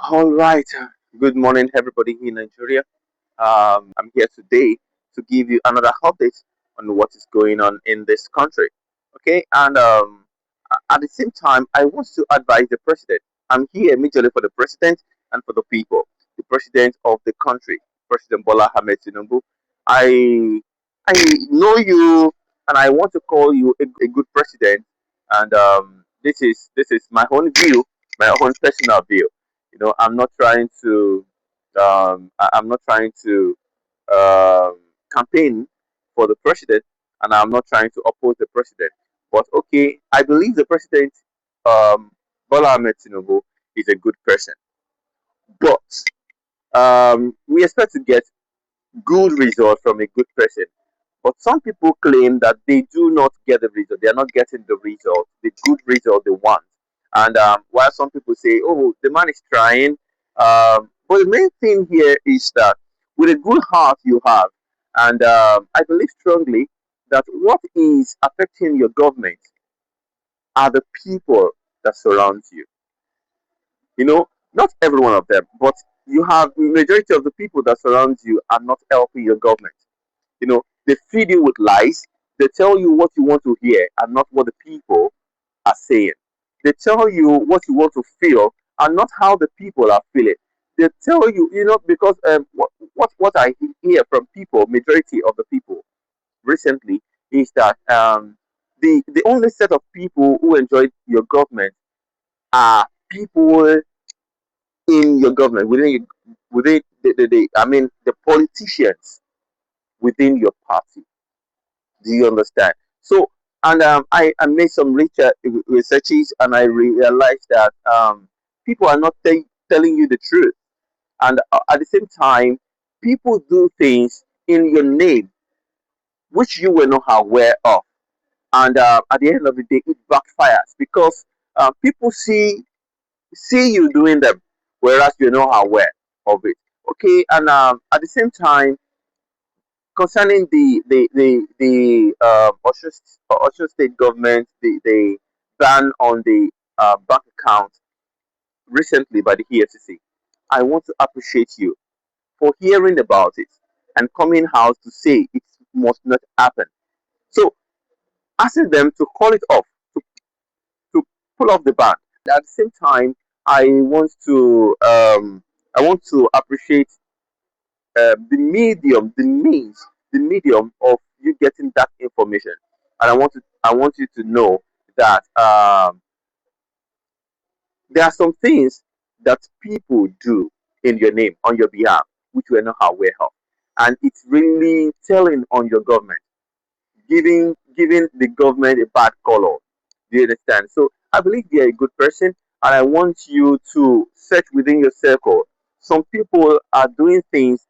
All right. Good morning, everybody in Nigeria. I'm here today to give you another update on what is going on in this country. Okay, and at the same time, I want to advise the president. I'm here majorly for the president and for the people. The president of the country, President Bola Hammed Tinubu. I I know you, and I want to call you a good president. And this is my own view, my own personal view. I'm not trying to I'm not trying to campaign for the president, and I'm not trying to oppose the president. But okay, I believe the president, um, Bola Ahmed Tinubu, is a good person. But we expect to get good results from a good person. But some people claim that they do not get the result. They are not getting the result, the good result they want. And while some people say, "Oh, the man is trying," but the main thing here is that with a good heart you have, and I believe strongly that what is affecting your government are the people that surround you. Not every one of them, but you have majority of the people that surround you are not helping your government. They feed you with lies. They tell you what you want to hear and not what the people are saying. They tell you what you want to feel and not how the people are feeling. They tell you, because what I hear from people, majority of the people recently, is that the only set of people who enjoy your government are people in your government, within I mean the politicians within your party. Do you understand? So, and I made some researches, and I realized that people are not telling you the truth. And at the same time, people do things in your name which you were not aware of. And at the end of the day, it backfires because people see you doing them, whereas you're not aware of it. Okay, and at the same time, concerning the Osun State government, the ban on the bank account recently by the EFCC, I want to appreciate you for hearing about it and coming out to say it must not happen. So asking them to call it off, to pull off the ban. At the same time, I want to appreciate the medium of you getting that information. And I want you to know that there are some things that people do in your name, on your behalf, which we're not aware of. And it's really telling on your government, giving the government a bad color. Do you understand? So I believe you're a good person, and I want you to search within your circle. Some people are doing things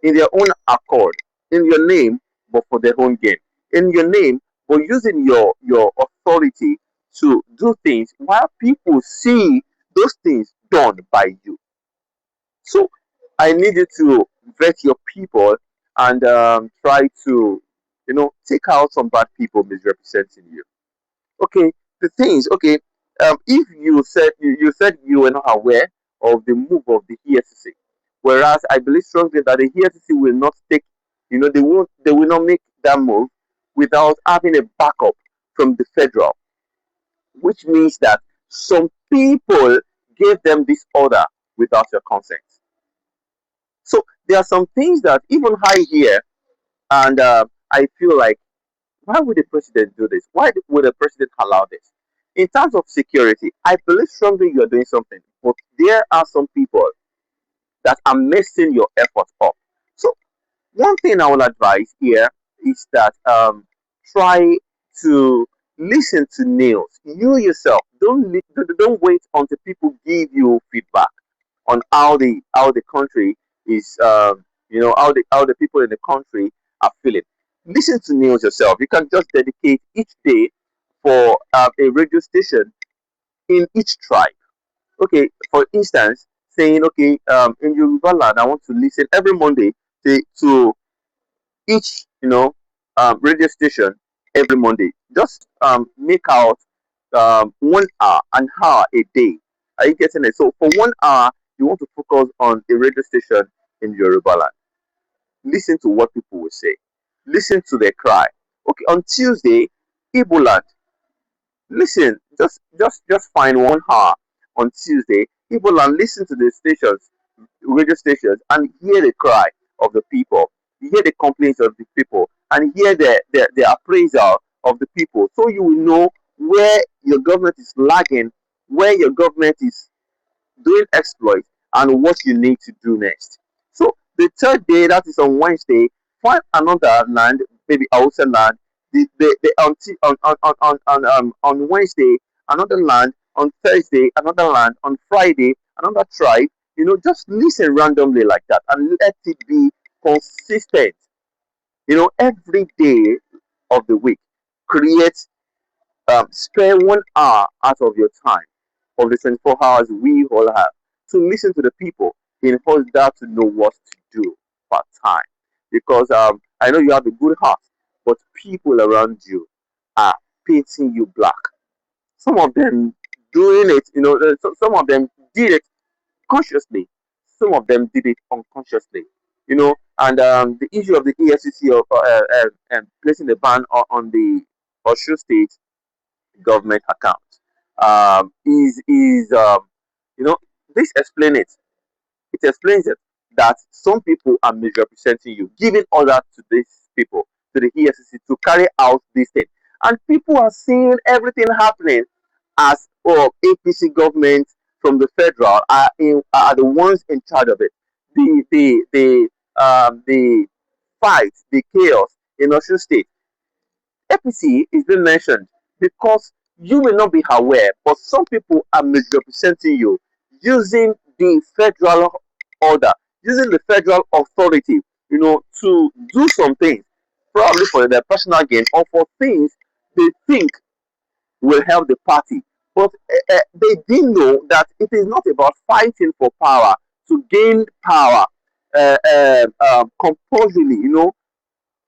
in their own accord, in your name, but for their own gain. In your name, but using your authority to do things while people see those things done by you. So I need you to vet your people and try to, take out some bad people misrepresenting you. Okay, the things. Okay, if you said you were not aware of the move of the EFCC, whereas I believe strongly that the EFCC will not take, they will not make that move without having a backup from the federal, which means that some people gave them this order without your consent. So there are some things that even I hear, and I feel like, why would the president do this? Why would the president allow this? In terms of security, I believe strongly you're doing something, but there are some people that are messing your efforts up. So one thing I will advise here is that try to listen to news. You yourself don't wait until people give you feedback on how the country is, how the people in the country are feeling. Listen to news yourself. You can just dedicate each day for a radio station in each tribe. Okay, for instance, saying, okay, in Yoruba land, I want to listen every Monday to each, radio station every Monday. Just make out 1 hour, an hour a day. Are you getting it? So for 1 hour, You want to focus on a radio station in Yoruba land. Listen to what people will say. Listen to their cry. Okay, on Tuesday, Igbo land. Listen, just find 1 hour on Tuesday, Igbo land. Listen to the stations, radio stations, and hear the cry of the people. You hear the complaints of the people, and hear the appraisal of the people. So you will know where your government is lagging, where your government is doing exploits, and what you need to do next. So the third day, that is on Wednesday, find another land, maybe outside land. On Wednesday, another land. On Thursday, another land. On Friday, another tribe. Just listen randomly like that and let it be consistent. Every day of the week, create spare 1 hour out of your time of the 24 hours we all have to listen to the people in order to know what to do part time. Because I know you have a good heart, but people around you are painting you black. Some of them doing it, some of them did it consciously, some of them did it unconsciously. And the issue of the EFCC of placing the ban on the Osun State government account is you know this explain it. It explains it that some people are misrepresenting you, giving order to these people, to the EFCC, to carry out this thing, and people are seeing everything happening as APC government from the federal are the ones in charge of it. The fight, the chaos in Osun State, APC is being mentioned because you may not be aware, but some people are misrepresenting you using the federal order, using the federal authority, to do some things, probably for their personal gain or for things they think will help the party. But they didn't know that it is not about fighting for power to gain power compulsorily,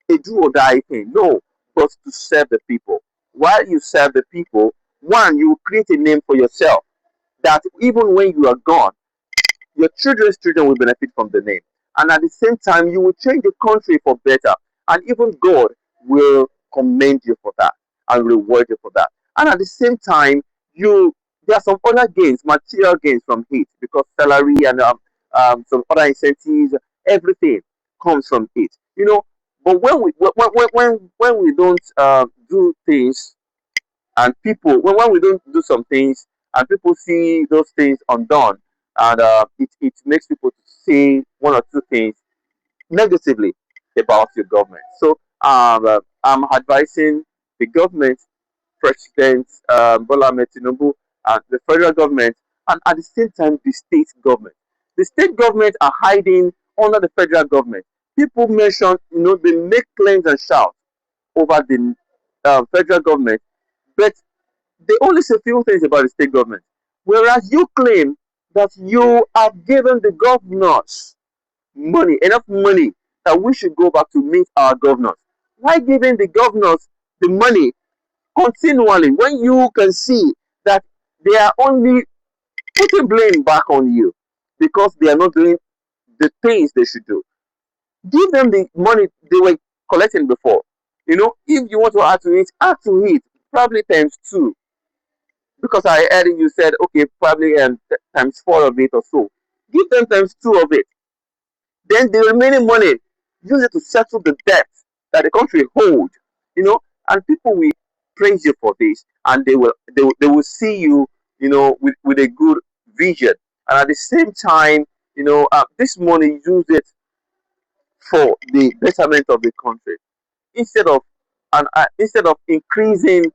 a do or die thing. No, but to serve the people. While you serve the people, one, you will create a name for yourself that even when you are gone, your children's children will benefit from the name. And at the same time, you will change the country for better. And even God will commend you for that and reward you for that. And at the same time, you there are some other gains, material gains from it, because salary and some other incentives, everything comes from it. But when we don't do things, and people when we don't do some things and people see those things undone, and it makes people to say one or two things negatively about your government. So I'm advising the government, President Bola Hammed Tinubu, and the federal government, and at the same time the state government. The state government are hiding under the federal government. People mention, they make claims and shout over the federal government, but they only say few things about the state government. Whereas you claim that you have given the governors money, enough money, that we should go back to meet our governors. Why giving the governors the money continually when you can see that they are only putting blame back on you because they are not doing the things they should do? Give them the money they were collecting before. If you want to add to it, probably times two, because I heard you said, okay, probably times four of it or so. Give them times two of it. Then the remaining money, use it to settle the debt that the country hold. And people will praise you for this, and they will see you, with a good vision. And at the same time, this money, use it for the betterment of the country, instead of increasing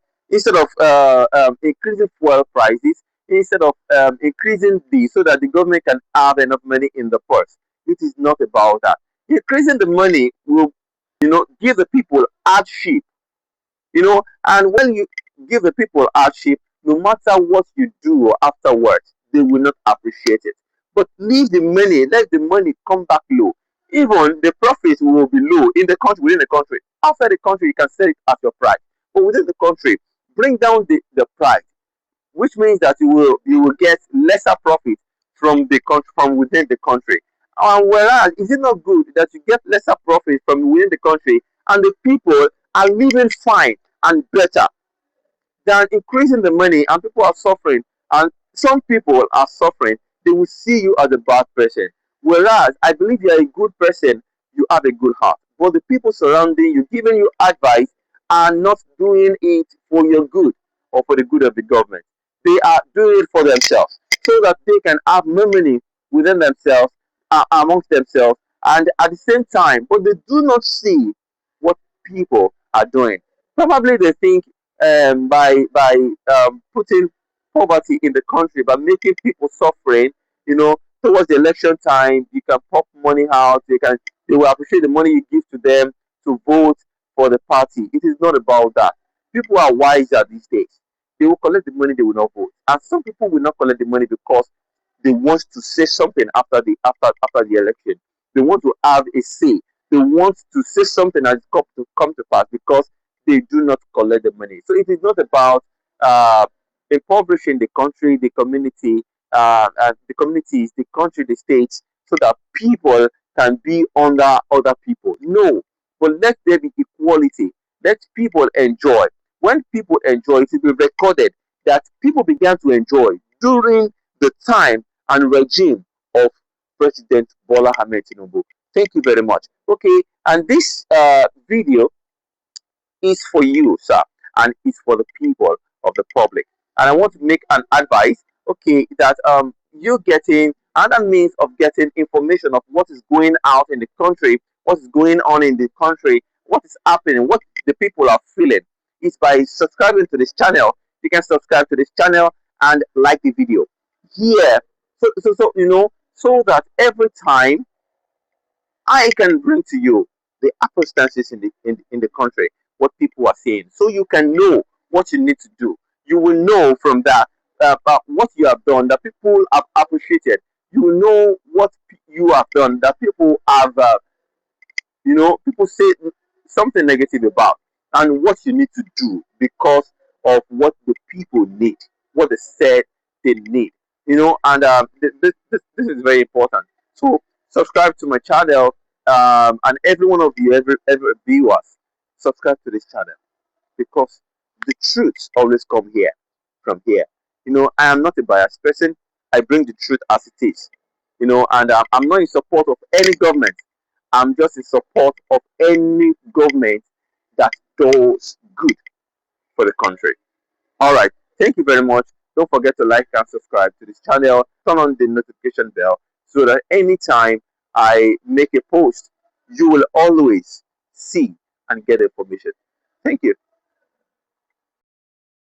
fuel prices, instead of increasing so that the government can have enough money in the purse. It is not about that. Increasing the money will, give the people hardship. And when you give the people hardship, no matter what you do afterwards, they will not appreciate it. But leave the money, let the money come back low. Even the profits will be low in the country, within the country. Outside the country, you can sell it at your price. But within the country, bring down the price, which means that you will get lesser profit from the country, from within the country. Whereas, is it not good that you get lesser profit from within the country and the people are living fine and better than increasing the money and people are suffering and some people are suffering, they will see you as a bad person. Whereas I believe you are a good person, you have a good heart. But the people surrounding you, giving you advice, are not doing it for your good or for the good of the government. They are doing it for themselves so that they can have more money within themselves, amongst themselves, and at the same time, but they do not see what people are doing. Probably they think by putting poverty in the country, by making people suffering, towards the election time, you can pop money out. They will appreciate the money you give to them to vote for the party. It is not about that. People are wiser these days. They will collect the money, they will not vote, and some people will not collect the money because they want to say something after the election. They want to have a say. They want to say something that's come to pass because they do not collect the money. So it is not about uh, impoverishing the country, the communities, the country, the states, so that people can be under other people. No, but let there be equality. Let people enjoy. When people enjoy, it will be recorded that people began to enjoy during the time and regime of President Bola Hammed Tinubu. Thank you very much. Okay, and this video is for you, sir, and it's for the people of the public. And I want to make an advice, okay, that you getting other means of getting information of what is going out in the country, what is going on in the country, what is happening, what the people are feeling, is by subscribing to this channel. You can subscribe to this channel and like the video here, so that every time I can bring to you the circumstances in the country, what people are saying, so you can know what you need to do. You will know from that what you have done that people have appreciated. You will know what you have done that people have people say something negative about, and what you need to do because of what the people need, what they said they need, and this is very important. So subscribe to my channel, and every one of you, every viewers, subscribe to this channel because the truth always come here from here. I am not a biased person. I bring the truth as it is. And I'm not in support of any government. I'm just in support of any government that does good for the country. All right. Thank you very much. Don't forget to like and subscribe to this channel. Turn on the notification bell so that anytime I make a post, you will always see and get information. Thank you.